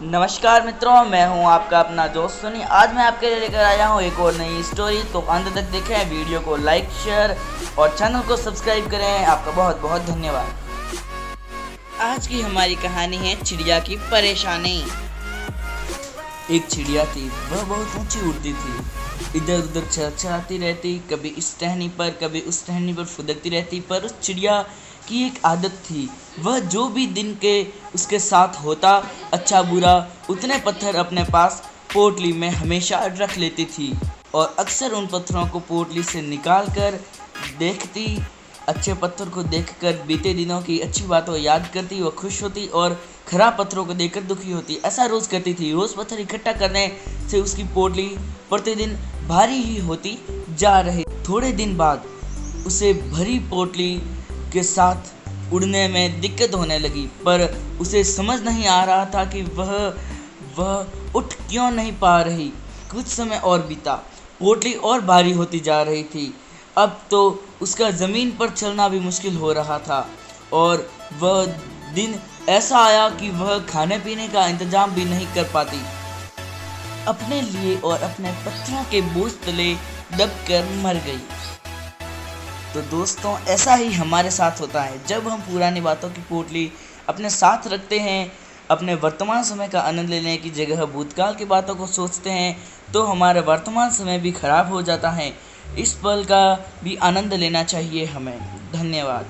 नमस्कार मित्रों, मैं हूं आपका अपना दोस्त सुनी। आज मैं आपके लिए लेकर आया हूं एक और नई स्टोरी। तो अंत तक देखें, वीडियो को लाइक, शेयर और चैनल को सब्सक्राइब करें। आपका बहुत बहुत धन्यवाद। आज की हमारी कहानी है चिड़िया की परेशानी। एक चिड़िया थी, वह बहुत ऊंची उड़ती थी, इधर उधर चरचराती रहती, कभी इस टहनी पर कभी उस टहनी पर फुदकती रहती। पर उस चिड़िया की एक आदत थी, वह जो भी दिन के उसके साथ होता, अच्छा बुरा, उतने पत्थर अपने पास पोटली में हमेशा रख लेती थी और अक्सर उन पत्थरों को पोटली से निकाल कर देखती। अच्छे पत्थर को देखकर बीते दिनों की अच्छी बातों याद करती, वह खुश होती और खराब पत्थरों को देखकर दुखी होती। ऐसा रोज करती थी। रोज पत्थर इकट्ठा करने से उसकी पोटली प्रतिदिन भारी ही होती जा रही। थोड़े दिन बाद उसे भरी पोटली के साथ उड़ने में दिक्कत होने लगी, पर उसे समझ नहीं आ रहा था कि वह उठ क्यों नहीं पा रही। कुछ समय और बीता, पोटली और भारी होती जा रही थी। अब तो उसका ज़मीन पर चलना भी मुश्किल हो रहा था और वह दिन ऐसा आया कि वह खाने पीने का इंतजाम भी नहीं कर पाती। अपने लिए और अपने पत्थरों के बोझ तले दबकर मर गई। तो दोस्तों, ऐसा ही हमारे साथ होता है। जब हम पुरानी बातों की पोटली अपने साथ रखते हैं, अपने वर्तमान समय का आनंद लेने की जगह भूतकाल की बातों को सोचते हैं, तो हमारा वर्तमान समय भी खराब हो जाता है। इस पल का भी आनंद लेना चाहिए हमें। धन्यवाद।